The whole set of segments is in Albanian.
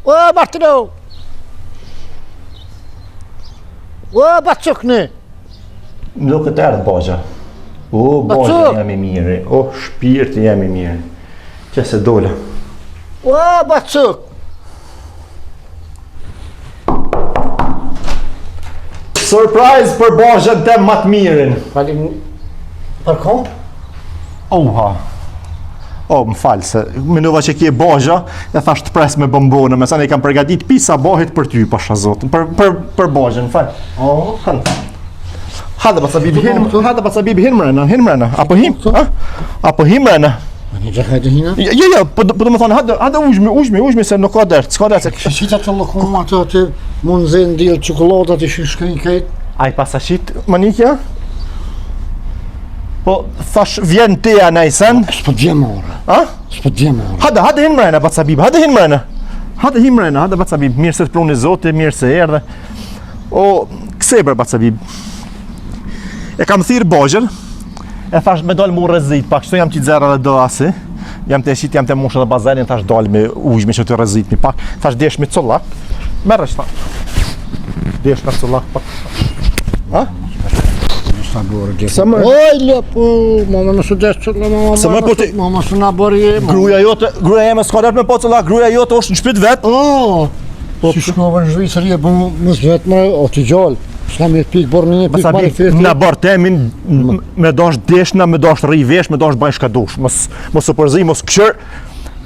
O, Martino! O, Bacukni! Nuk këtë erdhë Bogja. O, Bogja jam I mirë. O, shpirti jam I mirë. Që se dola. O, Bacuk! Surprise për Bogja të më të mirën. Falim... Për kom? Oha. O, më falë, se minova që kje Bogja, e thash të pres me bombonë, me sa ne kam përgatit pisa bohit për ty, pasha zotën, për Bogja, më falë. O, Hada baca bibi hin mrena, apo him? Apo him mrena? Një gjë hajde hina? Jo, po do më thonë, hada ujmi, se nuk ka dert, s'ka dert. Shita të lëkum ato të mund zënë dilë qokoladat I shkrin kajt? Aj pasashit, manikja? Po, thash vjen teja nejsen? S'po djem ora. A? S'po djem ora. Hada hin mrena, baca bibi, hada hin mrena, hada baca bibi, mirë se të pruni zoti, mirë se erdhe. O, kseber baca bibi. E kam thirë Bogjën, e thash me dollë mu rëzit, pak qëto jam që zera dhe do asi, jam të eshit, jam të mushë dhe bazerin, thash dollë me ujme që të rëzit një pak, thash desh me collak, merë është ta, desh me collak pak. Ha? Sa më... Oj, lepo, mama nësë desh qëllë, mama nësë nga bërje, gruja jeme s'ka dert me po collak, gruja jote është në shpit vetë. O, si shkove në Zhvicër, je bërë mësë vetë më, o t'i gjallë. S'ka me t'pik borë një pik marë fërti. Në barë temin, me dash deshna, me dash rri vesh, me dash bajsh ka dush. Mos u përzi, mos këshër.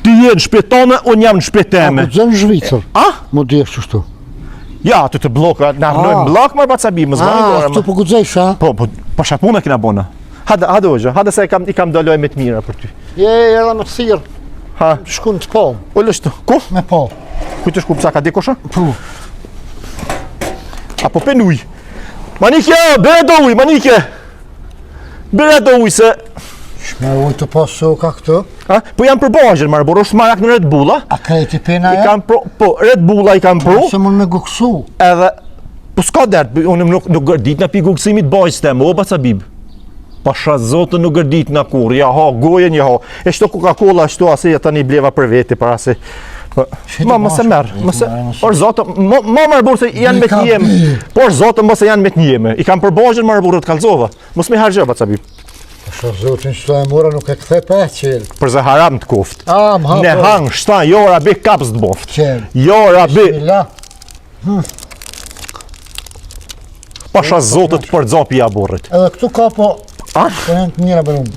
Ti je në shpit tone, unë jam në shpit teme. A, ku dzenë Zhvicër? A? Më desh qështu. Ja, aty të bloka, në arnojnë blok, marë bacabi, më zbani gore. Këtu po gudzejsh, a? Po, pashat mune kina bona. Hada ojë, hada se I kam dolloj me të mira për ty. Je, edhe me thirë. Ha? Shkun të po. O, lështu, ku? Me po. Kujtë shku pësa ka dikosha? Po. Apo penuj. Manikje, bere do uj, manikje! Bere do uj se... Shme uj të pasu ka këtu? Ha? Po jam për Bogjën, marë borë, është marak në Red Bulla. A krejti pena I kam pro, po, Red Bulla I kam pro. Se mund me guksu. Edhe, po s'ka dert, unë nuk gërdit në pi guksimit Bogjës temë, o baca bib. Pasha zotë nuk gërdit në kur, ja ha, gojen, ja ha. E shto Coca-Cola, shto ase jeta një bleva për veti, për ase... Ma, mëse merë, por zotë, ma marë burë se janë me t'njeme, por zotë mëse janë me t'njeme, I kam për Bogjën marë burë të kalzova, mësë me hargjë, baca bib. Pasha zotën qëto e mura nuk e këthe për qelë. Për zë haram të koft. A, më hapë. Ne hangë, shtan, jo rabi kaps të boft. Qelë. Jo rabi. Bismillah. Pasha zotët për zopi ja burët. Edhe këtu ka po... A? Po janë të mira për unë.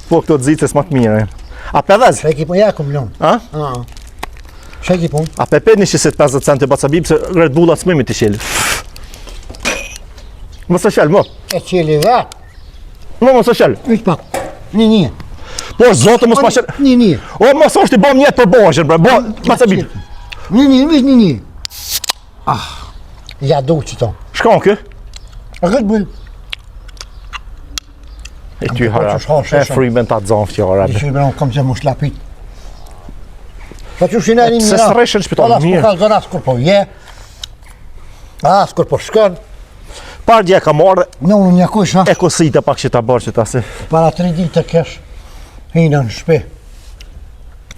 Po këto të zitës më të mire. A pedhez? Sheki po jakum lënë. A? Sheki po. A pepe një 50 cent baca bib se Red Bulla s'mëmi të qelë. Mësë qelë, më. E qeli dhe. Mësë qelë. Vyq pak. Një. Por zotë mësë ma qelë. Një. O, mësë është I bom njetë për Bogjën, bre. Baca bib. Një. Ah. Ja du që to. Shkon kë? A këtë bëjë. E ty harap. E frimen ta zonf që harap. I që kam që më shlapit. Pa që shina një Se sëreshën shpital, mirë. Ka zona s'kur po je. S'kur po shkën. Pardje ka marrë. Në unë një kush, E kosita pak që ta bërë që ta se. Para 3 ditë të kesh. Hina në shpe.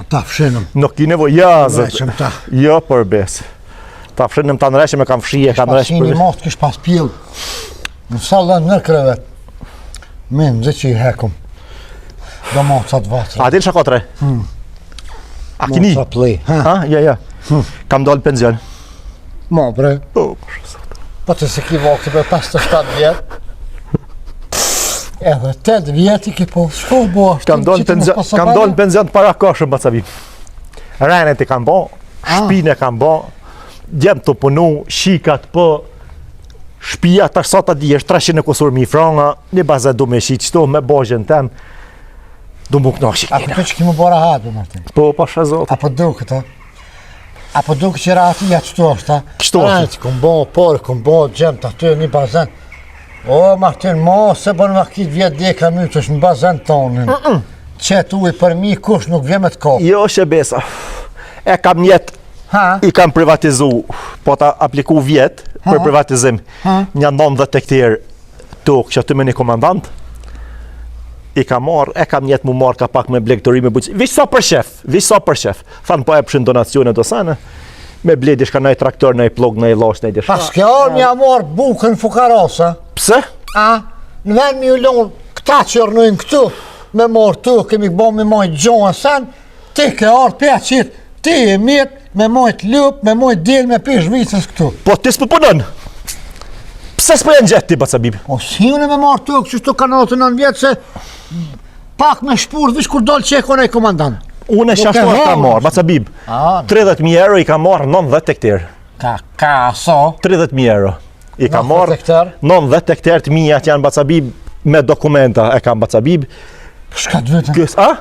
Ta fshinëm. Nuk ki nevoj, ja zët. Reqëm ta. Jo për besë. Ta fshinëm ta nëreshëm e kam fshije, kam nëreshë për Pas besë. një mostë kish pas pjellë. Në salën në krevet. Min, zë që I hekum. Do mocat vatër. A ti në shakatre? A kini? Moca plej. Ha, ja. Kam dollë penzion. Ma bre. Po, për shë. Po të se ki vakti për 57 vjetë. Edhe 8 vjetë I ki po. Shko bo ashtë. Kam dollë penzion të para koshëm, bacabi. Renet I kam bo, shpine kam bo, djemë të punu, shikat po, shpia tash sa ta di është 300 franga, një bazë du me shi qëto me Bogjën tem, du mu knaqë Apo të që ki më bora hadu, Martin? Po, pasha zotë. Apo du këta? Apo du këtë që rati ja qëto është ta? Qëto është? Rajtë, këm bo, porë, këm bo, gjemë të aty një bazen. O, Martin, mo, se bërë më kitë vjetë djeka my që është në bazen tonin. Qetë ujë për mi, kush nuk vje me të kopë. Jo, shebesa. E kam njetë, I kam privatizu, po ta apliku vjetë për privatizim. Një 90 hektarë tokë që aty me një komandant. I kam marrë, e kam njetë mu marrë ka pak me blegëtori me buqë. Vish sa për shef. Thanë po e pëshin donacione do sane. me bledi shka nëj traktor, nëj plog, nëj losh, nëj dish. Pas kjo orë mja morë bukën fukarasa. Pse? Në vend mi u lonë këta që rënojnë këtu, me morë tu, kemi bo me mojtë gjohën sen, ti ke orë peqit, ti e mirë, me mojtë lup, me mojtë del, me pish vicës këtu. Po ti s'po punon? Pse s'po janë gjetë ti, Bacabib? O si unë me marë tu, kështu kanë 9 vjetë se pak me shpurt, vish kur dollë që e kone i komandant. Unë e shashtuar ka marë, Bacabib. 30.000 euro i ka marë 90 hektar. Ka so? 30.000 euro. I ka marë 90 hektar të mija që janë Bacabib me dokumenta e kam Bacabib. Shkat vetën?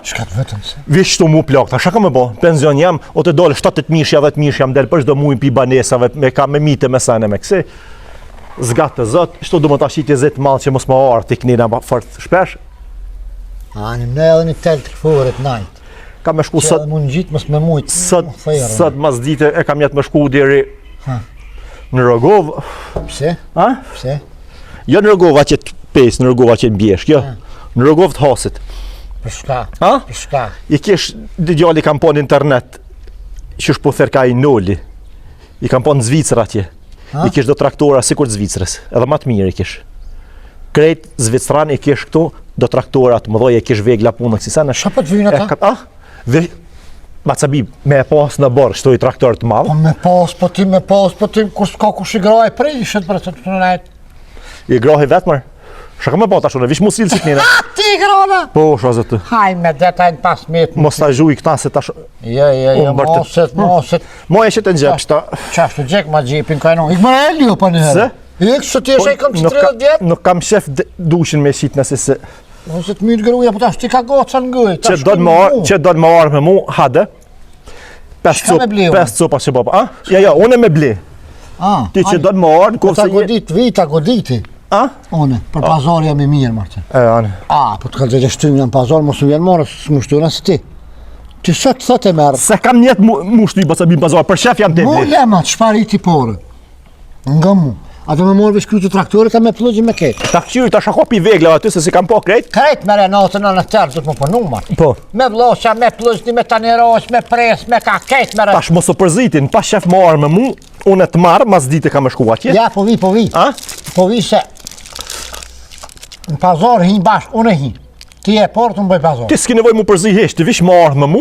Shkat vetën se? Vish të mu plak, ta shaka me bo, penzion jam, o të dole 7.000, 10.000 jam del për shdo mujnë pi banesave, me ka me mite me sene me kësi. Zgatë të zot, shto du më ta shqitje zetë malë që mos më arë të kënina fort shpesh. Anim ne edhe një tel të këfurit najtë. Ka me shku sot, mund gjitë mos me mujtë. Sot mas dite e kam jetë me shku diri në Rogovë. Pse? Pse? Jo në Rogovë që të pesë, në Rogovë që të bjeshk, jo. Në Rogovë të hasit. Për shka? Për shka? I kish, dhe gjalli kam po në internet, që shpo therka i noli. I kam po në Zvicër atje. I kish do traktora sikur të Zvicrës, edhe ma të mirë i kish. Krejt Zvicran i kish këtu, do traktora të më dhoj e kish vegla punë kësi sene. Qa për të vynë ata? Bacabib, me e pas në borë, shtoj traktor të malë. Me pas, po tim, kus ka kush i graj prishet për të të nejtë. I grahi vetë mërë. Shaka me bata shune, vish mu silë si të njëne. Ti grana? Po, shazët të. Haj me detajnë pas metë. Mos ta zhuj këta se ta shë... Jo, moset. Mo e që të gjep, shta... Qashtu gjek ma gjepin kajnon. Ik më e liu pa një herë. Ik së ti e shaj kam që 30 vjetë. Nuk kam shef dushin me shqit nëse se... Ose të mytë gruja, po ta shti ka goca në gëj. Që do të më arë me mu, hade. 5 copa që baba. Ja, unë me ble. Ti që do të më arë, po ta goditi. One, për pazar jam i mirë, Martin. Po të kalëzër e shtymë në pazar, mos më vjenë marë, së më shtyra si ti. Ti sot thot e merë. Se kam njetë mu shty Bacabib pazar, për shef jam të Mu jema të shpari ti porë. Nga mu. A do me morë vesh krytë traktori, ka me plëgji me ketë. Ta këqyri, ta shakopi veglave aty, se si kam po krejt. Krejt me Renatë në tërë, du të më punu, Martin. Po. Me vlosha, me plëgjni, me tanirosh, me pres, me ka kejt me Renatë. Tash mos o përzitin, pas shef më arë me mu, unë e të marë, mas dite ka me shku atje. Ja, po vi. Po vi se... Në pazar hinë bashkë, unë e hinë. Ti e porë të më bëj pazar. Ti s'ki nevoj mu përzi hesh, ti vish më arë me mu,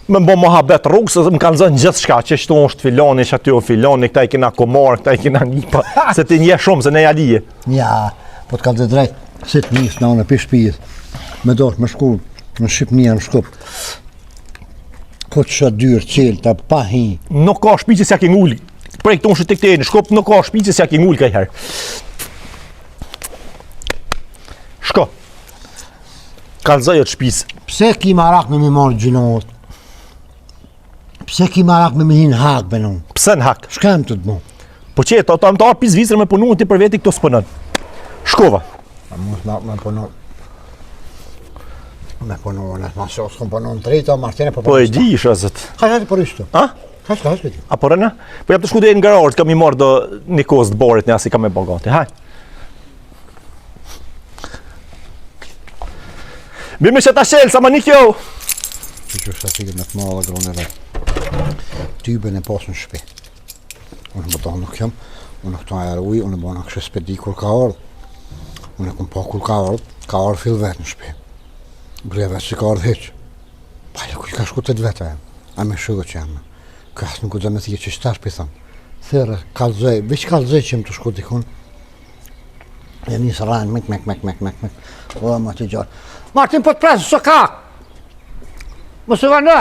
me më bo më habet rrugë, se më kanë zënë gjithë shka, që shtu është filoni, që aty o filoni, këta i kina komarë, këta i kina nipa, se ti nje shumë, se ne jalije. Ja, po të kalë të drejtë, si të njësë në unë e pish pijës, me dorë, me shku, në Shqipënia, në Shkup. Ko që shë dyrë, qelë, ta pa hi. Nuk ka shpiqës ja ki ngulli, prej këtu në shëtë në Shkup, nuk ka shpiqës ja ki ngulli kaj herë. Shko, kalëzaj o të shpisë. Pse ki marak me mi marë gjinohet? Pse ki marak me mi hinë hak be nënë? Pse në hak? Shkem të të mu? Po që ta më të arë pis vizrë me punu, ti për veti këto s'pënën. Shkova. A mos me punu. Me punu, në ma se s'kom punu në drejta, Martine po Po e di isha zët. Hajtë për ishtu. Hajtë për ti. A por rëna? Po jam të shku dhe në gararët, kam i marrë do një kosë të borit në asi kam e bagati. Haj. Bime që ta shelë, sa ma një kjo! Që që është atikët me të malë dhe gronë e vetë. Tyben e pasë në shpe. Unë më tonë nuk jam, unë këto ajerë ujë, unë bëna kështë spedi kur ka ardhë. Unë e këmë po kur ka ardhë fill vetë në shpe. Bre vetë që ka ardhë heqë. Pajle kuj ka shku të vetë e, a me shëgë që jam. Kësë nuk u dhe me thike që shtash për thamë. Thërë, kalzoj, veç kalzoj që më të shku dikun. E njësë ranë, mek. O, ma të gjarë. Martin, po të presë, së ka! Më së vanë!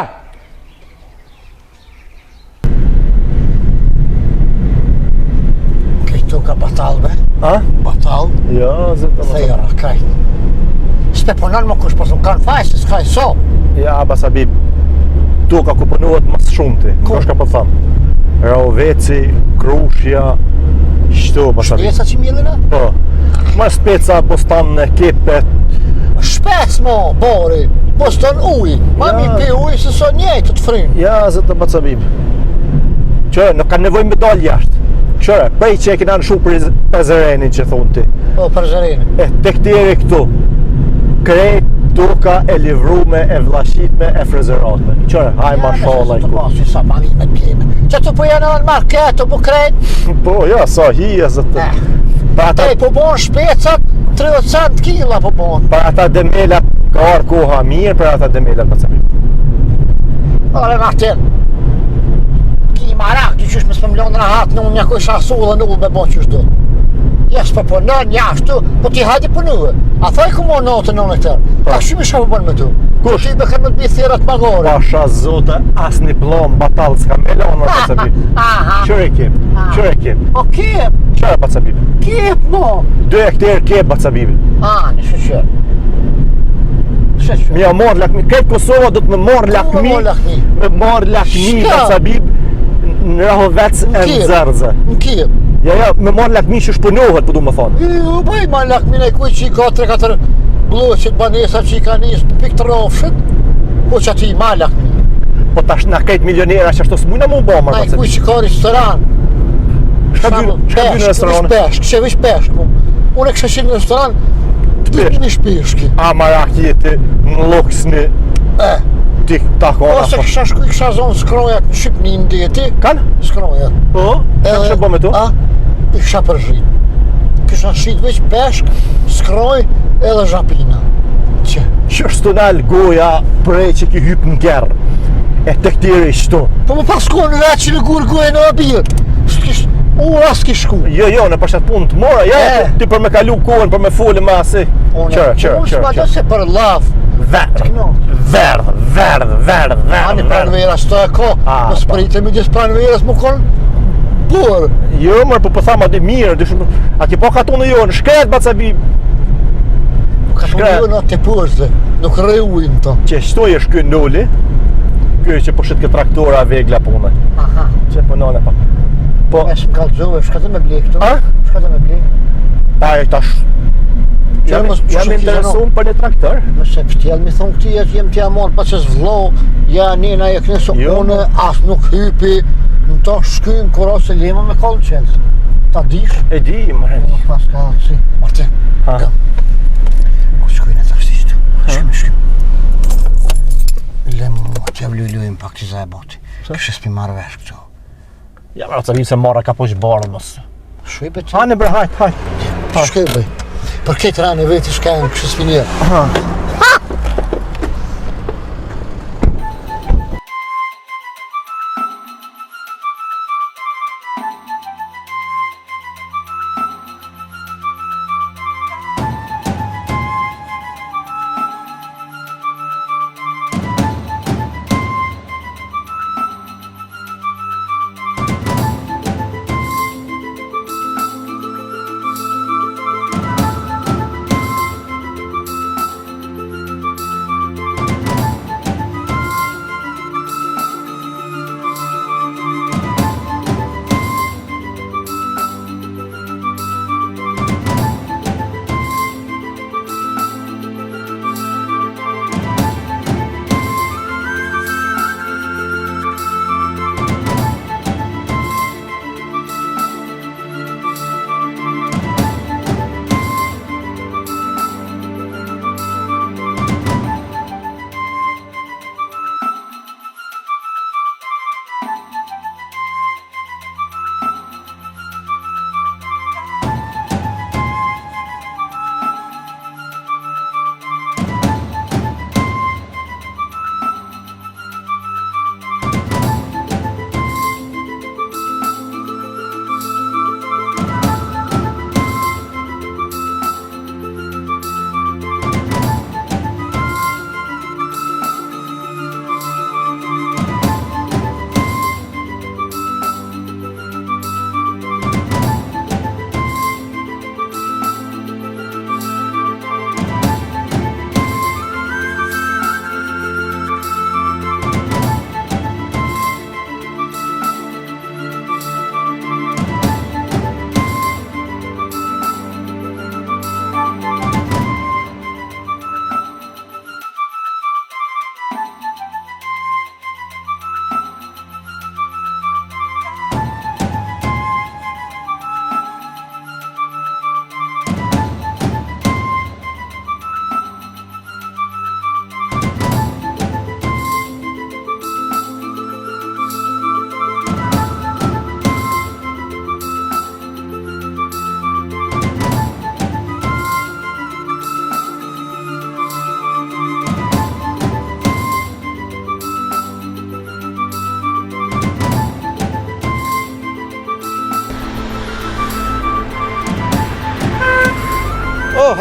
Këjtu ka batal, be? Batal? Ja, zëtë. Thejra, krejt. Shte ponan më kush, po së më kanë fajë, se s'ka i so. Ja, Bacabib, tu ka ku pënuat mas shumë ti, kush ka po thamë. Raoveci, Krushja, shtu, Bacabib. Shpeca që mjellina? Po. Ma speca, postane, kepet. Shpec mo, bori, poston uj. Ma mi pi uj se so njejtë të frinë. Ja, zëtë Bacabib. Qërë, nuk kanë nevoj me dalë jashtë. Qërë, prej që e kina në shu për zërenin që thonë ti. Po, për zërenin. Te këtiri këtu. Krejt, Duka e livrume, e vllashitme, e frizeratme. Qërë, haj mashallah. Si sa banime t'keme. Që tu po janë në market, po krejt. Po, ja, sa hije, zëtë. Pa ata, Ej, po bon shpecat, 30 cent kila po bon. pa ata demelat, ka arë koha mirë për ata demelat, për cëmi. Ore Martin. Ki marak, ty qysh me s'më mlonë rahat në unë jakoj shasu dhe në ullë me bon qysh do. Jes për punën jashtu, po ti hajdi punuë. A thaj ku mo natë në në tërë. A shumë isha po bën me tu. Kush? Ti be kërë me të bëj thirat magore. Pasha zote, as një blom batal s'ka me lonë, për cëmi. Aha. Qërë e kip? Qërë e kip? O kip, Qërë, për cëmi? kip mo. 2 hektarë kip, për cëmi. Në shëshë. Shëshë. Mi a morë lakmi, këtë Kosova do të me morë lakmi. me morë lakmi? Me morë lakmi, Shka? për cëmi, në rahovec e Kip. nëzërëzë. Në kip. Ja, me morë lakmi që shpënohet, për du me thonë. Ju bëj ma lakmine kuj që i ka 3-4 bloqet, banesa që i ka njësë për pikë të rofshët. Po që ati ma lakmine. Po tash na këtë milionera që ashtu s'mujna mu bo, Na mërë, i për kuj cëmi. që ka restoran. Shka bjë në restoran? Peshk, kështë vish peshk. Unë e kështë qenë në restoran, të Peshk. vish peshki. A marak jeti në loksni ti ta kona. Ose kësha shku i kësha zonë skrojat në Shqipni në djeti. Kanë? Skrojat. Po? Ka kështë bo me tu? I kësha përshit. Kësha shit veç peshk, skroj edhe zhapina. Që? Që është të nalë goja prej që ki hypë në gerë. E të këtiri shtu. Po më pas kohë në vetë që në gurë gojë në abirë. Ura s'ki shku. Jo, në për shatë punë të mora, ja, ti për me kalu kohën, për me folë ma si. Qërë. Unë s'ma do se për laf. Verdh. Ani pranvera s'to e ko. Në spritë me disë pranveras më konë burë. Jo, mërë, po thama di mirë, a ki po katonë jo, në shkret, bacabi. Ka shumë jo në të përse, nuk rejujnë të. Që shtoj është kjo nulli, kjo që po shit këtë traktora vegla punë. Aha. Që po nane pa. Po, E s'm kalzove, shka të me blej këtu. A? Shka të me blej. taj tash. Jam interesuar për një traktor. Nëse pështjel mi thonë këti e që jem t'ja monë, pa që s'vlo, ja njena e kënësë Jo. unë, as nuk hypi, në ta shkym, kura se lema me kallë qelës. Ta dish? E di, mërë. Pas ka si. Martin, Ha. kam. Ku shkujnë e taksishtu? Shkym. Lemu, t'ja vlujlujnë pak t'i zajbati. Kështë s'pi marrë vesh këtu. Ja, mërë, të se marra ka po që barë, mos. Shkuj be ti? Hane bre, hajt. Shkuj be. Për këtë rani veti shkajnë kështë s'pi njerë.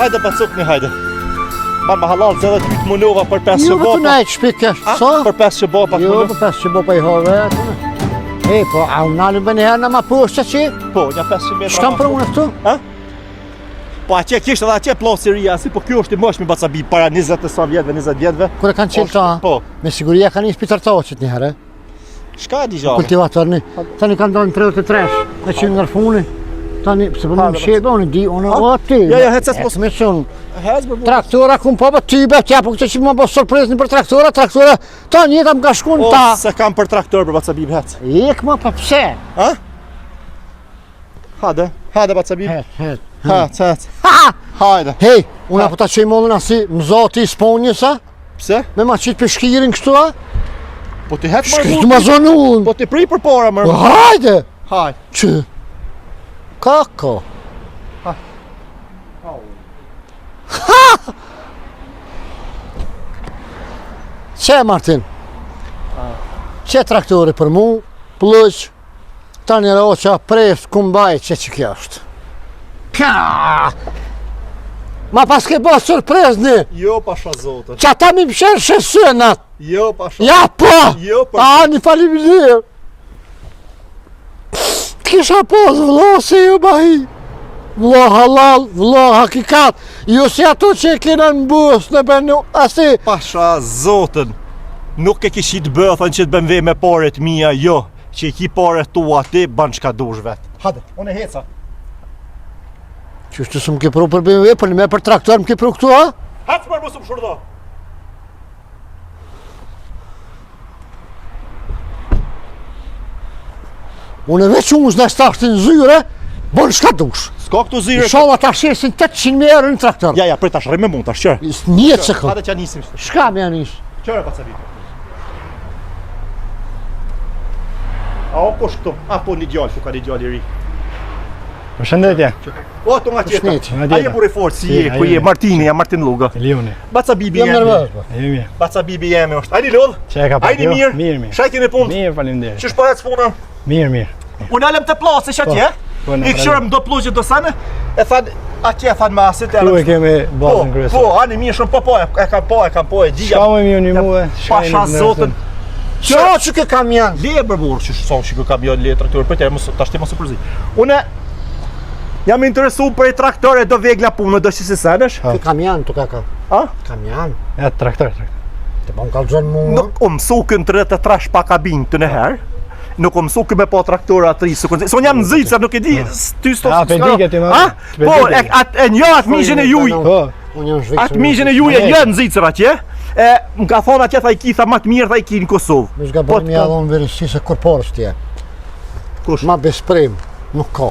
hajde bacukni, hajde. Ban ma halal se edhe ty të munova për 5 Jo, shëbopa. të nejtë shpik kesh, sa? Për 5 shëbopa të Jo, munova. për 5 që bo pa i hove, e, po, a unë nalë bëni herë në ma poshtë që? Po, një 500 metra. Shkam për unë këtu? Ha? Po atje kishte edhe atje pllosë ria, si po kjo është i mëshmi bacabi para 20 e sa vjetëve, 20 vjetëve. Kur e kanë qenë ta? Po. Me siguria kanë një spitar toqet një herë. Shka di gjallë? Kultivatorni. Tani kanë donë 33, me që nga rfuni. Tani, se për më më shqebe, unë di, unë o ti. Ja, hecet mos. Me shumë. Hez bërë. Traktora kun po për tybe, tja po këtë që më bo sorprezni për traktora, ta një tam ka shkun ta. Se kam për traktor për bacabi hec. Ik më pa pse. Ha? Hajde bacabi. Het. Hec. Ha! Hajde. Hej, unë apo ta që i mollën asi mëzoti i sponjësa, Pse? me ma qitë për shkirin kështu, a? Po ti hec Shkritë ma zonë unë. Po ti pri për para më. Hajde! Hajde. Që? Kako? Që Martin? Që traktori për mu, plëq, tani roqa, pres, kumbaj, që kjo është? Pja! Ma pas ke bo surprezni, Jo pasha zotën. që ata mi msherë shesënat. Jo pasha. Ja po! Jo pasha. A, një faleminderit. Kisha pos vlo se ju bahi. Vlo halal, vlo hakikat. Ju si ato që e kena në bus në benu, asi. Pasha zotën. Nuk e kishit bëthën që të bëmve me paret mija, jo. Që i ki paret tua ti, ban qka dush vet. Hade, unë e heca. Qështë së më ke pru për BMW, për një me për traktor më ke pru këtu, a? Hacë mërë mësë më shurdo. Unë e veç unë zë stashtin zyre, bon shka dush. S'ka këtu zyre. Inshallah ta shesin 800.000 euro në traktor. Ja, prej tash rrim me mund tash qërë. Njëtë se këllë. Hade që nisim. Shka me janis? Qërë pa cabi. A o po shkëtu, a po një djallë, ku ka një djallë i ri. Përshëndetje. O, të nga tjetër. Përshëndetje. A je buri fort, si je, ku je, Martini, ja Martin Luga. Lioni. Baca bibi Jam jemi. nervöz, po. Jemi. Baca bibi jemi është. Ajni lodh? Që e ka pa Ajni kjo? mirë. Mirë. Shajti në punë. Mirë, faleminderit. Qysh po ec puna? Mirë. Unë alëm të plasë që atje. Po, në I këshërëm do plugje do sane. E than, atje e than masit. Ktu e kemi bazën Po, kryesore. ani mirë shumë, e kam po, e gjia. Shka më mirë një muë. Pasha zotën. Qa që ke kamjan? Lebër burë që son që kë kamion le traktor, për tërë, tash ti mos u përzi. Une jam interesu për i traktore do vegla punë, do që si senësh. Ke kamjan të ka. A? Kamjan? Ja, traktor. Të bon kalëzën mu. Nuk o mësu kënë të rëtë trash pa kabin të në herë. Nuk o mësu kënë me po traktora 3 sekundë. So jam nëzitësar, nuk e di, ty sto... A, pe di ke ti më. A? Po, e një atë mishën e juj. Po. Unë jam zhvikë. Atë mishën e juj e një nëzitësar atje. E më ka thonë atje tha i ki, tha ma të mirë tha i ki në Kosovë. Më shka bërë mi adhonë verësi se kur porës tje. Kush? Ma besprim, nuk ka.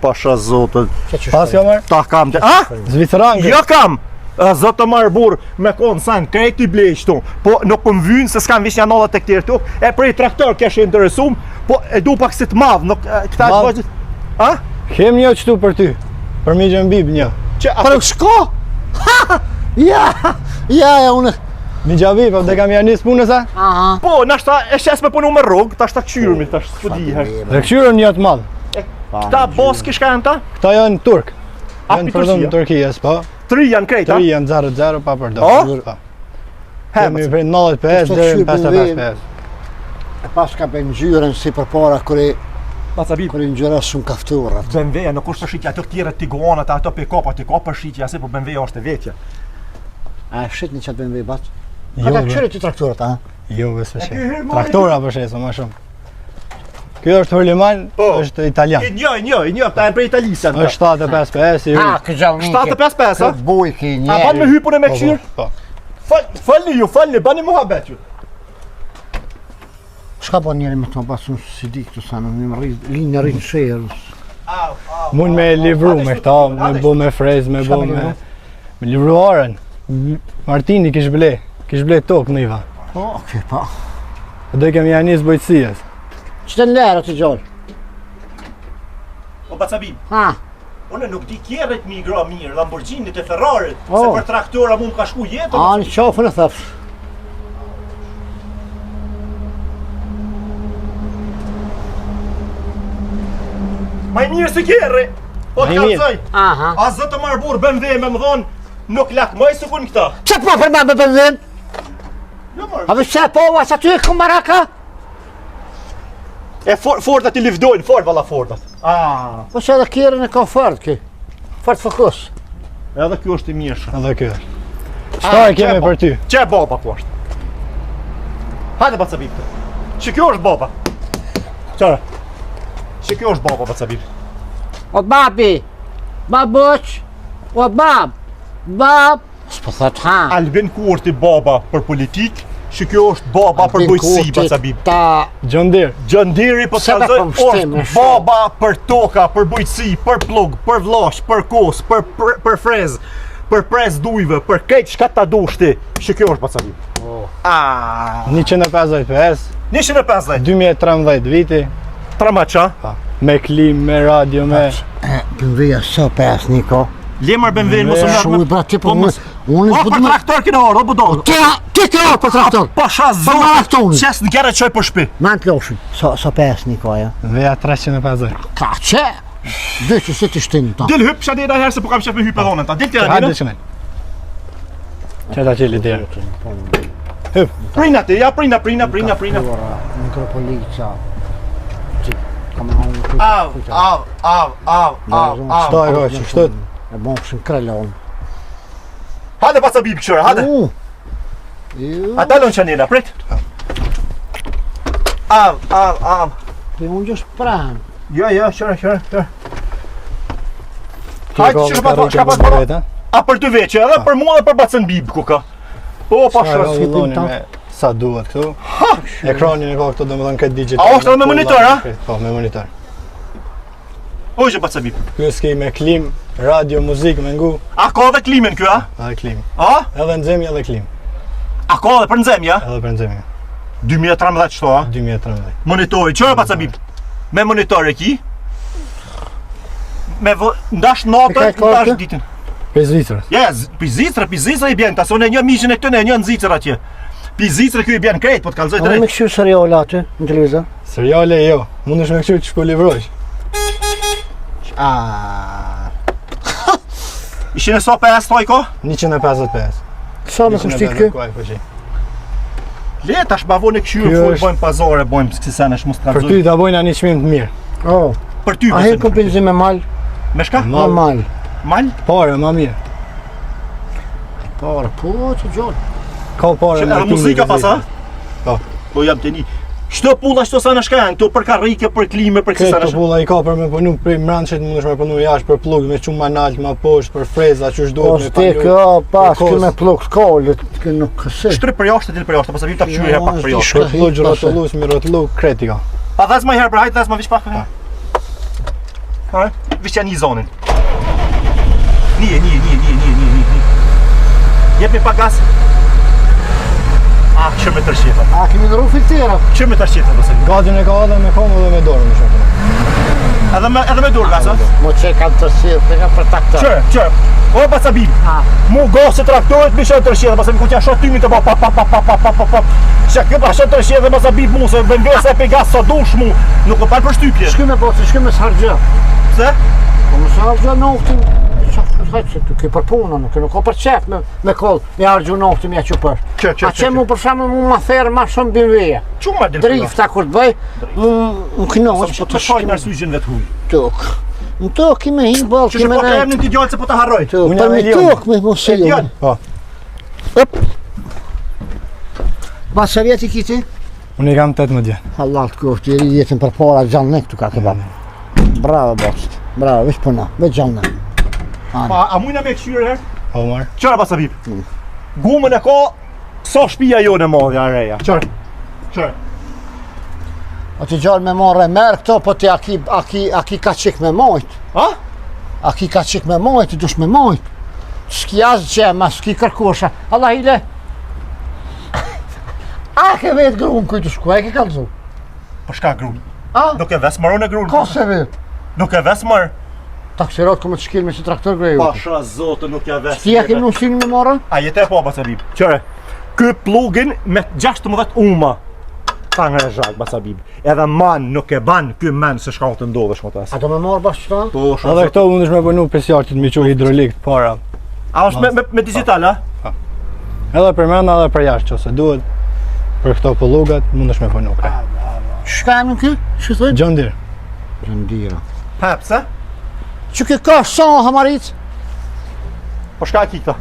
Pasha zotën. Pas ka marrë? Ta kam të... A? Zviceran. Jo kam! Zotë marë burë me konë sanë, krejt i blej qëtu. Po nuk më vynë se s'kam vish një nollat e këtirë tu. E prej traktor kesh e interesum, po e du pak si të madhë, nuk... Këta Madh? është... A? Kem një qëtu për ty. Për mi gjën bib një. Që... Për nuk shko? Ja, unë... Mi gjavi, po dhe kam janis punë sa? Aha. Po, nashta e shes me punu me rrugë, tash ta këqyrëmi, tash s'po diher. Dhe këshyrën një të madhë. Këta boski shka janë ta? Këta janë turk. A, Janë pi përdojnë Turqia? Turkijës, po. 3 janë krejt, a? 3 janë 0-0 pa përdojnë. O? Po. Hemës. Kemi prej 95 Kështu deri në këshyrë 55. E pas ka bëjmë gjyren si për para kër Bacabi. i ngjyra shumë kafturat. BMW-ja nuk është për shqitja, ato tjere Tiguanat, ato pick-up për shqitja, si po BMW-ja është e vetja. A e shit një qatë BMW bat? A Jo, ka be. këshyre ti trakturat, a? Jo, besë E shë. ky hyrë Traktora për shesë, ma shumë. Kjo është Hurliman, Po. është italian. I një, ta e prej Italisë janë. është 75 PS i Ha, ri. kë gjallë 755, a? Buj ki A ban me njeri. hypun e me këshirë? Po. Falni, bani muhabet ju. Shka po njeri me të më pasun si di këtu sa në linë rinë shërës. Mund me livru me këta, me bo me frez, me Çka bo me me... livru? Me livruaren. Martini kish ble tokë në iva. Okej, pa. Do i kemi janis bojtësijës. Që të nlerë të gjallë? O Bacabi, Ha, unë nuk di kjerët mi gra mirë, Lamborghini të Ferrarit, se Oh. për traktora mu më ka shku jetën. a në qafën e thëfsh. Ma i mirë se kjerë. Po të kalzoj. Aha. A zë të marrë burë BMW me më thonë, nuk lakmoj së kun këta. Që po për me benzin? Jo marrë. A vë që po, që aty e këmë baraka? E Fordat i livdojnë, Ford valla Fordat. Po që edhe kjerën e ka Ford ki. Ford Focus. Edhe kjo është i mirë. Edhe kjo. Çfarë kemi për ty? Që e baba ku është? Hajde Bacabib të. Që kjo është baba. Qara? Që kjo është baba Bacabib. O babi, babuq, o bab, s'po thot ha. Albin Kurti baba për politik, që kjo është baba për bujqësi Bacabib. Ta John Deere. Gjëndiri po të Se kalzoj, me pëmshtim, është baba për toka, për bujqësi, për plug, për vlash, për kos, për frez, për prez dujve, për kejt shka ta dushti, që kjo është Bacabib. 150 PS, 150, 2013 viti, tramaqa, me klim, me radio, me... BMW so pes niko. lemar BMW mos më Shumë i bra ti po unë O, s'po për të me... traktor kina orë, o budon. Ti ka për traktor. Pasha Për maratoni. zotë, qes në gjerë qoj për shpi. Man t'loshin. So pes niko ja. Veja 350. Ka që? Dhe që se t'i shtinë ta. Dil hyp, shadej da herë se po kam shef me hyp edhe onën ta. Dil tjera Hajde dina. që me. Qëta qeli djerë. Prina ti, ja prina. Mikropolica. Kam hangë. Au. Shto e hoqë, shtot. E bëshin krelon. Hade Bacabib këshore, hade. A talon qanina, prit. Au. Dhe unë gjësh pranë. Jo, qërë. Hajde Hajde, që shka pas para. A për të veqe, edhe për mua dhe për Bacabib kuka. O, pasha. Sa duhet këtu. Ekranin e ka këtu, do më dhënë këtë digital. A është edhe me monitor, a? Po, me monitor. O, që Bacabib. Kjo s'ki me klim, radio, muzikë, me ngu. A ka dhe klimin kjo, a? Edhe klim. A? Edhe nxemja edhe klim. A ka dhe për nxemja? Edhe për nxemja. 2013 qëto, a? 2013. Monitori, qërë Bacabib? Me monitor e ki? Me ndash natën, ndash ditën. Për Zvicrës. Ja, pizicra i bjen, ta sonë e një mishin e këtëne, e një nëzicra atje. Pizicra kjo i bjen krejt, po të kalzoj A me drejt. këshu seriale aty, në televizor? Seriale jo, mundesh me këshu që shpo livrojsh. Ishin e so 5 toj ko? 155. Sa me kushtit kë? Le, tash ma vone këshyrë, Kjo full, është- bojmë pazare, bojmë kësi sene, shmu së Për ty kalzoj. ta bojna një çmim të mirë. Oh, Për ty, a hin kompenzim me mal? Me shka? Ma- Me mal. Mal? Pare, ma mirë. Por, po që gjonë. Ka pare Edhe muzika pas, a? Po. Po jam të një. Shto pulla shto sa në shka janë, këto për karrike, për klime, për kësi Këtë sene. të pulla i ka për me punu prej mranqet, mundesh me punu jashtë për plug, me qumë ma nalt, ma poshtë, për freza, që shduhet O, me s'te kjo pas, për kë kos. me pluk s'kollit, kë nuk kësi. Shtry për jashtë, dil për jashtë, pas a vim ta këshyrë her pak për jashtë. Për plug, rotullu, mi rotullu, kreti ka. Pa dhes ma herë për hajtë, dhes ma vish pak. Ha? Vish që një zonin. Nije. Jep mi pak gas. A, këshër me tërshjetër. A kemi në rufin tjera? Këshër me tërshjetër, pas a vim. Gazin e ka edhe me komë dhe me dorë, më shumë. Edhe me dur, gasa. Mo që kam të sirë, të kam për takta. Qërë. O, pas a bim. Mu gosë traktorit, mi shën tërshjetër, pas a vim, ku t'ja shot tymi të pa. Që këtë pa shën tërshjetër, pas a bim mu, se bëngës e pe gas sa dush mu. Nuk o parë për shtypje. Shky me botë, shky me s'hargjë. Pse? Po më s'hargjë noftin. Që të ke për punën, nuk ka për qef me koll, me hargjë noftin ja që për. A që mu për shamë mu ma therë ma shumë binveja. Quma dilë për jashtë. Drifta kur të bëj, mu kënoq, po të shkojnë arsujgjën vetë huj. tuk. Në tuk, kime hinë balë, Që kime po të nejtë. emnin t'i gjallë se po të harroj. Tuk, Unë për jam me Elion. tuk me mos e Elion. jo. Po, Pas sa vjeti kiti? unë i kam 18 vjetë. Allah të kofti, jetën për para gjallë ne këtu ka kebab. Bravo, bost. Bravo, vish puna, veç gjallë ne. Pa, a mujna me këshyrë herë? Po, marë. Qëra pas Habib? Gumën e ka, sa shpia jo në modhja reja. Qëra? O ti gjallë me marrë e merë këto, po ti a ki ka qik me mojt. Ha? A ki ka qik me mojt, ti dush me mojt. S'ki asë gjema, s'ki kërkosha. Allah ile. A ke vetë grunë kujtë shku, e ke kalëzu? Po shka grunë? A? Nuk e ves marrë në grunë? Ka se vetë. Nuk e ves marrë? Taksirot këmë të shkil me si traktor greju. Pasha zotë nuk e ves. Ti a ke nusinë me marrë? A jetë e po pas Habib? Qëre? Ky plugin me 16 uma. Tangër e zhak, Bacabib. Edhe man nuk e ban ky men se shka të ndodhesh më tas. A do me marrë bashkë qëta? Po, Edhe këto mundesh me punu pesjartit me qu hidrolik të para. A është me digital, a? Edhe për menda edhe për jashtë, ose duhet për këto pëllugat mundesh me punu. Shka në kë? Që thënë? John Deere. Gjëndira. Ha, pse? Që kë ka sa hamarit? Po shka ki këta?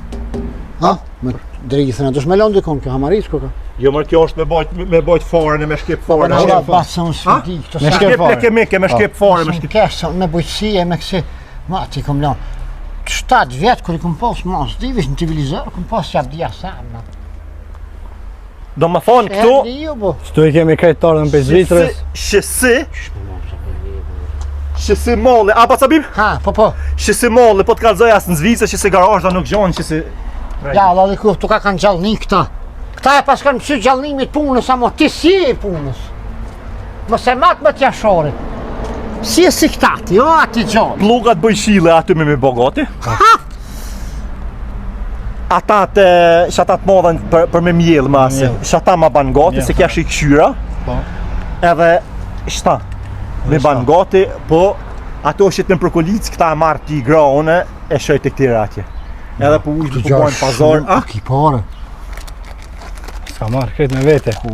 Ha? Me drejithën e dush me lonë dikon kjo hamarit, shko ka? Jo, mërë kjo është me bajt farën e me shkip farën. Në ora basë unë së di këto Me sa. shkip fare. Me shkip farën, me shkip. Kesë, me bujqësie, me kësi. Ma ti kom lonë. 7 vjetë kër i kom pas mas divish në civilizor, kom pas qap dhja samë. Do më thonë këtu, Jo, bo. Këtu i kemi krejtarën për Zvitrës. Shësi molli, a Bacabib? Ha, po. Shësi molli, po të kalzoj asë në Zvicër, shësi garajta nuk gjonë, shësi... Ja, Allah dhe ku, tu ka kanë gjallni këta. Këta e pas kanë mësy gjallnimit punës, amo ti si e punës. Mëse matë më t'jashorit. Si e si këta ti, jo ati gjallë. Plugat bëjshile aty me bogati. Ata të shatat modhen për me mjellë masi. Mjellë. Shata ma ban gati, se kja shi këshyra. Po. Edhe shta. Me ban gati, po ato shqit në përkolic, këta e marrë t'i graune e shojt e këtire atje. Edhe po ujtë po bojnë pazar. A ki pare. Ska marrë kretë me vete. Ku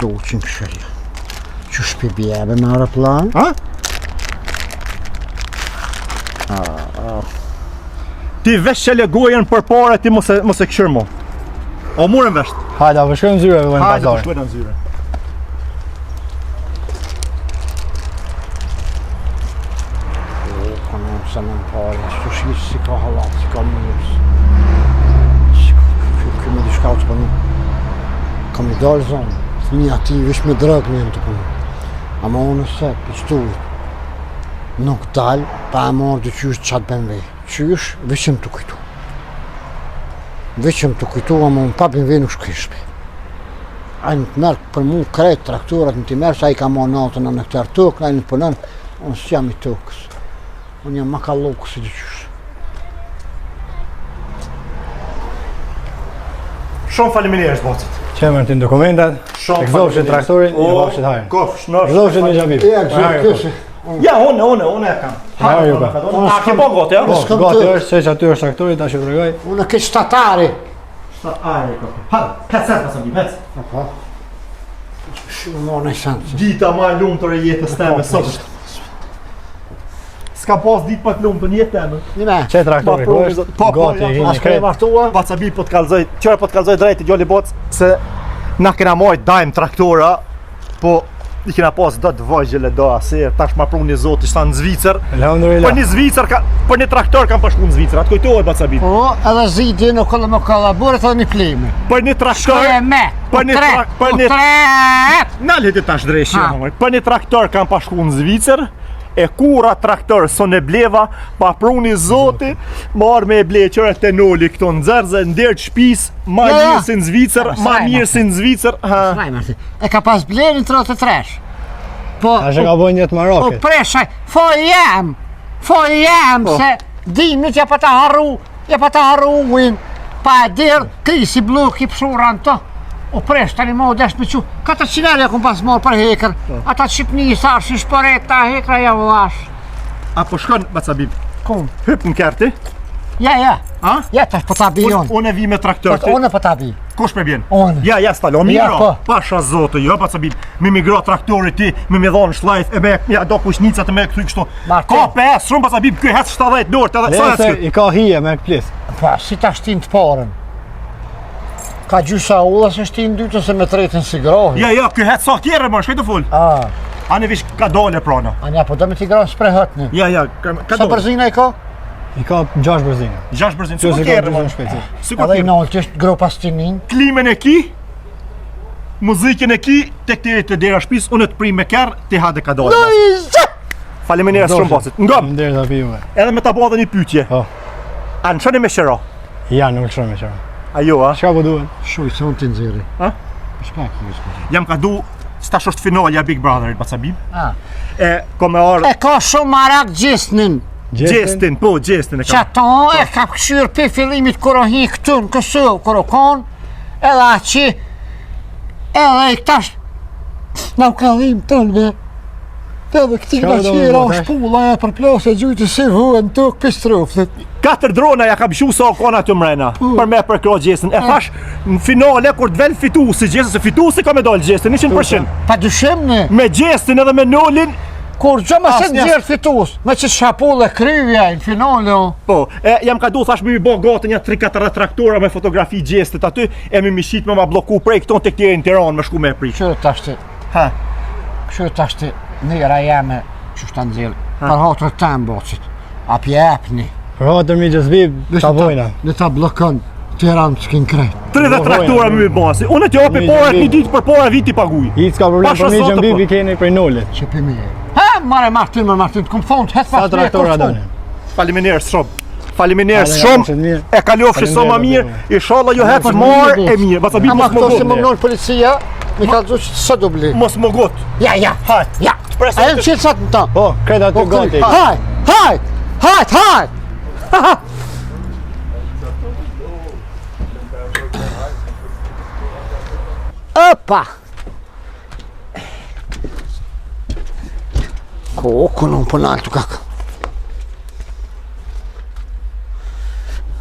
do që në këshërja. Që shpi bjebe me aeroplan? Ha? Ti vesh që legojën për pare, ti mos e këshër mo. O murën vesht. Hajda, vëshkojmë zyre dhe vëjmë Hajde, pazar. shkojnë në zyre. Se në më pare, që shqishë si ka halat, si ka mirës. Këmë di shka të përnu. Kam i dalë zonë, një ati vish me drëgë një të përnu. Ama unë se, pistullit. Nuk dalë, pa e marrë dy qysh qatë ben vej. Qysh, vishëm të kujtu. Vishëm të kujtu, ama unë pa ben vej nuk shkishpi. Ajnë të merë për mu krejt traktorat në ti merë, sa i ka marrë natën në këtër tokë, ajnë të përnën, unë së jam i tokës. Unë jam maka lokë si dyqysh. Shumë faleminderit bocët. Qemër të në dokumentat, e këzofshe traktorin, e bafshe të hajrën. Kof, shnosh. Këzofshe në gjabib. Ja, unë e kam. Hajrë ju ka. A ke po gotë, ja? Po, gati është, se që aty është traktorit, ta që të regoj. Unë e këtë shtatari. Ajë, ha, këtë sërë pasëm bim, hec. Shumë më në shansë. Dita ma e lumë të jetës teme, sot është. S'ka pas ditë pa të lumë të një teme. Nime, Që traktorit është, gati e hini as kërë e kretë. martua? Bacabi po të kalzoj, qëre po të kalzoj drejt i gjalli bocë, se na kena mojt dajmë traktora, po i kena pas do të vajgjele do asirë, tash ma pru një zotë ishta në Zvicër. Elhamdulillah. Për një traktor kam pashku në Zvicër, atë kujtohet Bacabi. Po, edhe zidi në këllë më kollaborit edhe një plime. Për një traktor, Shkoj e me, për një tret. Nalhet e tash drejshë, Ha. për një traktor kam pashku në Zvicër, e kura traktor son e bleva, pa pruni zoti, marrë me e ble qërë të noli këto në zërze, ndërë shpis, ma Ja, ja. mirë si në Zvicër, ma Saj, mirë si në Zvicër, ha. E ka pas blerin 33. Po, A që ka bojnë një të po Marokit. preshaj, fo jem, se dimit ja pa ta harru ujnë, pa e dirë, krisi blu ki pshura në to. O presh, tani ma u desh me që, 400 euro kom pas marrë për hekër, ata Shqipni sa shi shporeta, hekra ja vash. Apo shkon, Bacabib, Kom, hyp në kerti, ja, a? ja tash po ta bi jonë. Unë e vi me traktor, ti, Unë po ta bi. kush me bjen? Unë. Ja, stalo, mi Ja, migro, po. pasha zotë, jo, Bacabib, me migro traktori ti, me dhonë shlajf, e me, ja, do kushnica të me këtu i kështu. Martin. Ka pes, shumë Bacabib, kjo hec 70 dorë, edhe sa Lese hec i ka hije me këtë plis. Pa, si ta shtin të parën. Ka gjysa ulla se shtin dytën se me tretin si grohi. Ja, kjo hec sa tjere, më shkajtë full. A, Anë vish ka dole prana. anja po do me t'i grohi sprehët një. Ja, ka Sa dole. përzina i ka? I ka 6 bërzina. 6%, Që si ku se ka tjere, më. bërzin shpejtësi. Si ku Edhe i tjere. nalë që është gro pas tinin. Klimen e ki, muzikën e ki, te këtiri të dera shpis, unë të prim me kërë, ti hade ka dole. Faleminderit shumë pasit. Ngop, Ndërë të pijume. edhe me ta bo dhe një pytje. Po. A në qëni me shëro? Ja, nuk shumë me qëra. A jo, a? Shka po duhet? Shuj, se unë t'i nëziri. Ha? Shka ki është? Jam ka du, stash është finalja Big Brotherit, Bacabib. A. E, ko me orë, E ka shumë marak gjistnin. gjestin, po, gjestin e Që kam. ato e ka këshyrë për fillimit kërë hi këtu në kësu, kërë konë, edhe aqi, edhe i këtash Na u ka dhim tënë, edhe këti Qa nga do qera me o shpulla e për plasë e gjujtë si vëhen të pistroftet. 4 drona ja ka bëshu sa kona të mrena për me përkro gjesën. E thash në finale kur të vel fituesi gjesën, se fituesi ka me dalë gjesën 100%. Pa dyshim ne, Me gjesën edhe me nolin, kur gjë më se Asnjë- nxjerë fitus, me që shapull e kryvja në finale o. po, jam ka du thash me mi bo gati një 3-4 traktora me fotografi gjestet aty, e me mishit me ma bloku prej këton të këtjeri në Tiranë me shku me prish. Kështu tashti, Ha, nera jeme që shtë nxjerë, për hatër të më bocit, a pjepni, Për hatër mi gjëzbib, ta vojna. në ta blokon Tiranë s'kin krejt. 30 traktora me mi basi. Unë t'ja opi Mi pora gjëmbi. një ditë për pora viti paguj. I s'ka problem Pasha për mi sotë, gjëmbi po. i keni prej nolit. Që për mi e. Ha, mare Martin, të kom thonë, het Sa pas traktora doni? Faleminderit shumë. Faleminderit Faleminderit shumë. mirë. E kalofshi sa më mirë. Inshallah ju hec marr e mirë. Basa bi Ama mos këto më se më got. mnonë policia, mi ka dhu që së do bli. Mos më got. Ja, Hajt. ja. Presa A e në qëtë sa të në ta? Po, krejt aty gati. Hajt! Opa! Koku non po naltu kak.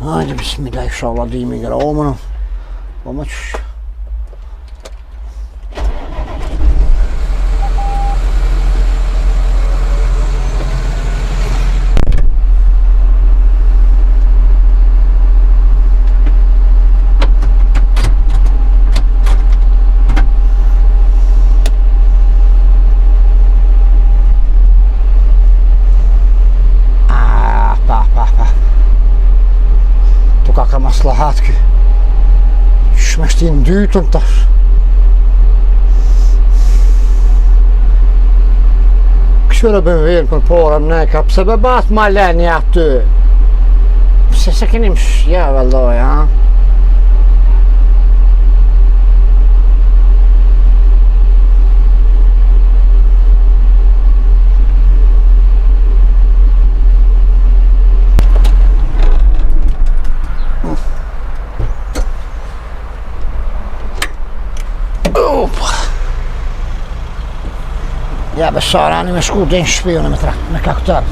Hajde, bismillah, inshallah, dimi gra omënë. Po më që... Ka maslahat ky. Shmeshtin dytën tash. Kështu në bëvjen për porën ne ka pse be bat ma leni aty. Pse se keni mshja valloj, ha? Ja, besarani me shku dhe në shpionë me kaktar.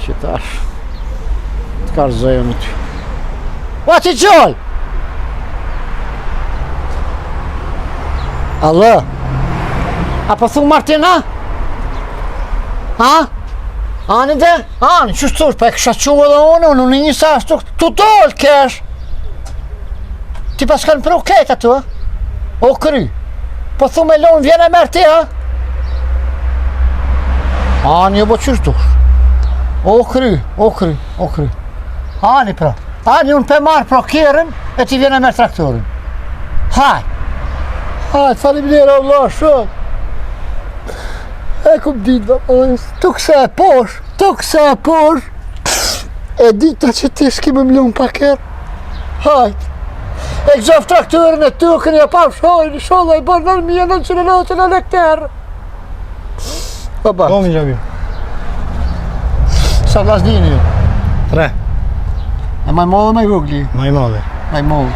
Që tash, të karzojë në ty. O, ti gjoj! Allo? Apo thu Martina? Ha? Ani dhe? Ani, që shtush, pa e kësha quë edhe unë një njësa ashtu, tu dollë kesh. Ti pas kanë pru ketë atë, o kry. Po thu me lonë vjene mërë ti, ha? Ani, o bo që shtush. O kry. Ani pra. Ani, unë pe marë pro kjerën, e ti vjene mërë traktorin. Haj. Haj, faleminderit Allah, shumë. E kom ditë, tuk se e posh, e dita që ti s'ki me mlunë pa kërë. Hajt, e këzof traktorin e tukën e pa shojnë, sholla i bërë 9.900 lekterë. Baba, Po mi gjëmbi. sa vlasdini ju? 3, E maj modhe maj vogli, ma i madhe. maj modhe.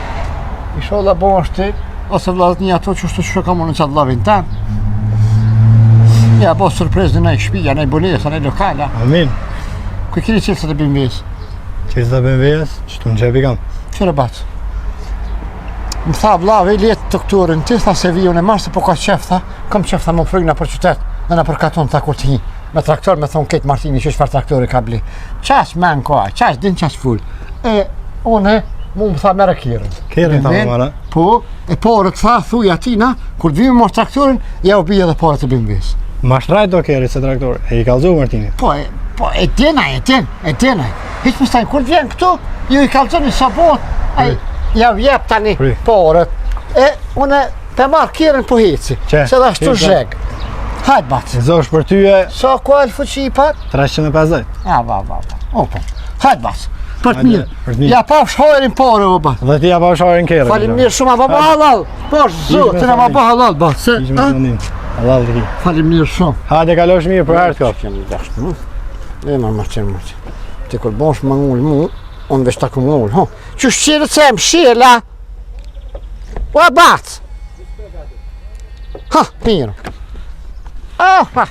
I sholla bo është ti, ose vlasdini ato që shtu që ka më në qatë vlavin tanë. Ja, bo surprizë në shpija, në bonesa, në lokala. Amin. Kuj kini cilë se të bimë vjesë? Që të BMW-s, që të në gjepi kam. Qëre batë? Më tha vlave, letë doktorin, ti tha se viju në marë, se po ka qef, tha, kam qef, tha më frygë në për qytet, dhe në për katon, tha kur t'hi. Me traktor, me thonë ketë Martini, që shfar traktori ka bli. Qas men koha, qas din qas full. E, une, mu më tha mere kjerën. Kjerën tha më mara. Po, e porët tha, thuj atina, kur t'viju mos traktorin, ja u bije dhe porët të bimë vjesë. Ma shrajt do kjeri se traktori, e i kalzu Martini. Po, e tjena. Hiq më stajnë, kur t'vjen këtu, ju i kalzoni sabot, ja vjep tani Pri. porët. E, une, pe marë kjerën po heci, Qe? se dhe ashtu Heci. zheg. Hajt batë. Zosh për tyje, Sa kual fuqi i pat? 350. Va. Opo, hajt batë. Për të Hajde, mirë. për të mirë. Ja pa shhojrin porë, o batë. Dhe ti ja pa sharin kjerën. Falim mirë shumë, a ba halal. Po, zotë, në ma ba halal, batë. Se, Ishme a? të ndim. Allah të ri. Faleminderit shumë. Hajde kalosh mirë për herë kop. Kemi dashur, no? Ne ma marcem. Ti kur bosh mangul mu, on vesh ta kumul, ha. Çu shqirë sem, shela. Ua bat. Ha, mirë. Ah, pa.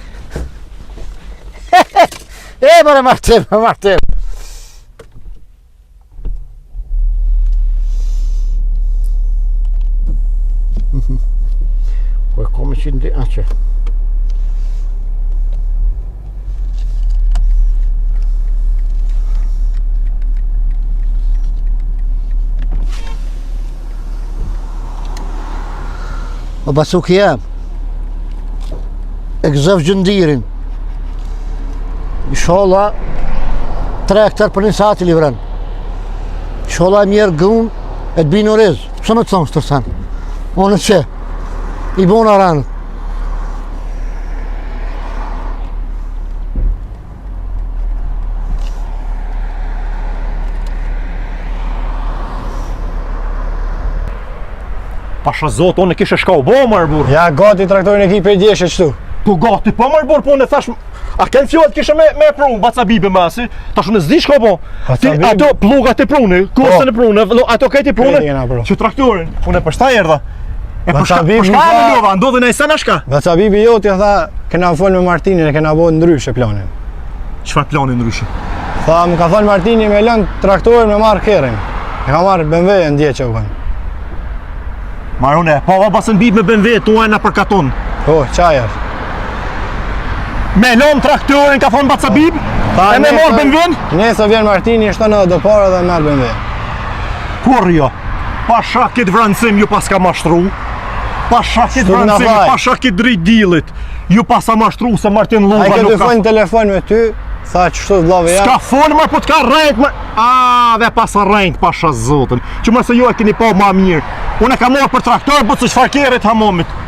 Bara marcem. Poi come ci c'è. O basuk jam. E gëzëv gjëndirin. Inshallah 3 hektar për një saat i livran. Inshallah mjerë gëm e të binë orez. Pse më të thonë stërsan? Onë që? I bona ranë. Pasha zot, unë e kishe shka u bo, marbur. Ja, gati traktorin e ki për djeshe qëtu. Po gati, po marbur, po unë e thash... A ken fjallë kishe me prunë, baca bibe masi, tash unë e zdi shka po. Ti, ato plugat e prune, kursën e prune, ato kajti prune, që traktorin, unë e përshtaj erdha. E përshka me ljova, ndodhe në isana shka? Baca bibi joti tha, kena folë me Martinin e kena bo ndryshe planin. Qëfar planin ndryshe? Tha, më ka thonë Martini me lënë traktorin me marrë kërën. E ka marrë BMW e ndje që u kënë. Marune, pa basën bib me BMW, tua e në përkaton. Po, qajer. Me lënë traktorin, ka thonë baca bib, e me marrë BMW-n? Nese vjen Martini, shto në do para dhe merë BMW. Kur jo? Pasha këtë vrancim ju pas ka mashtru. Pasha këtë vrancim, pasha këtë drejt dilit. Ju pas ka mashtru se Martin Luga nuk ka... A i këtë fojnë telefon me ty, tha që shtu të blave ja. Ska fonë mërë, po t'ka rejt mërë. Dhe pas rejt, pasha zotën. Që mërë se ju e keni pa ma mirë. Unë e ka morë për traktor, po që qëfar kerit hamomit.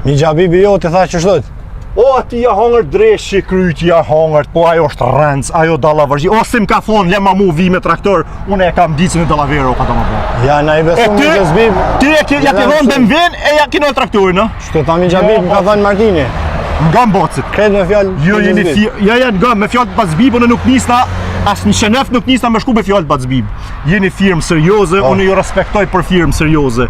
Mi gjabibi jo të tha që shtu të. O, ati ja hongër dreshi, kryti ja hongër, po ajo është rëndës, ajo dalavërgji. O, si më ka thonë, le ma mu vi me traktor, unë e kam ditë në dalavero, ka të më bërë. Ja, na i besu më që zbib. Ti ja ke thonë BMW-n e ja kino traktorin, në? Shtu ta mi gjabib, më ka thonë Martini. Nga mbocit. Kretë me fjallë Jo, jeni nga me fjallë bazbib, unë nuk nisna, as një shenef nuk nisna me shku me fjallë bazbib. Jeni firmë serioze, unë ju respektoj për firmë serioze.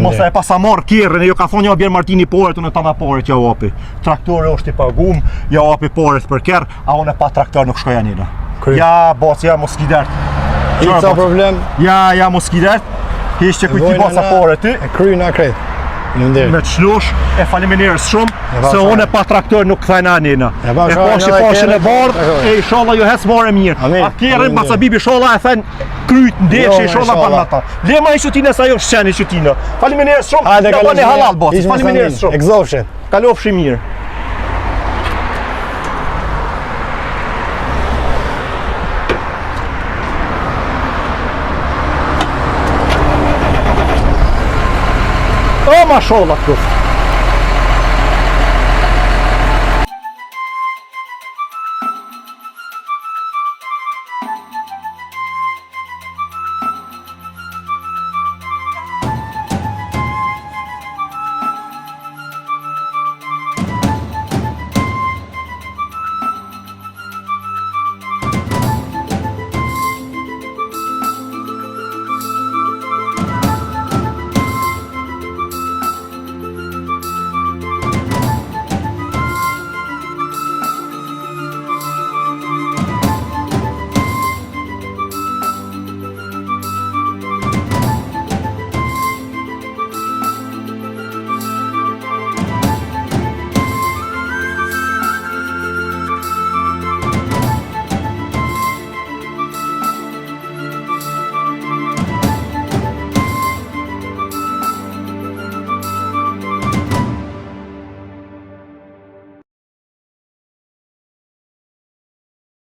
Mos e pas a marrë kjerën e jo ka thonë ja bjerë Martini poret, unë e ta na poret ja opi. Traktore është i pagum, ja opi poret për kjerë, a unë e pa traktor nuk shkoja njëna. Ja, boc, ja mos skidert. Ica problem. Ja mos skidert. Hish që kujti boca poret ty. E kryjna kretë. Me të shlush, e faleminderit shumë, se unë e pa traktor nuk këthajna njëna. E poshi poshin e bardh, e i sholla ju hes more mirë. A kjerën, baca bibi sholla e thënë kryt në deshe, i sholla për nata. Lema i qëtine sa jo shqen i qëtine. Faleminderit shumë, ka bëni halal botë, faleminderit shumë. Egzofshet. Kalofshi mirë. O, ma sholla të kuftë.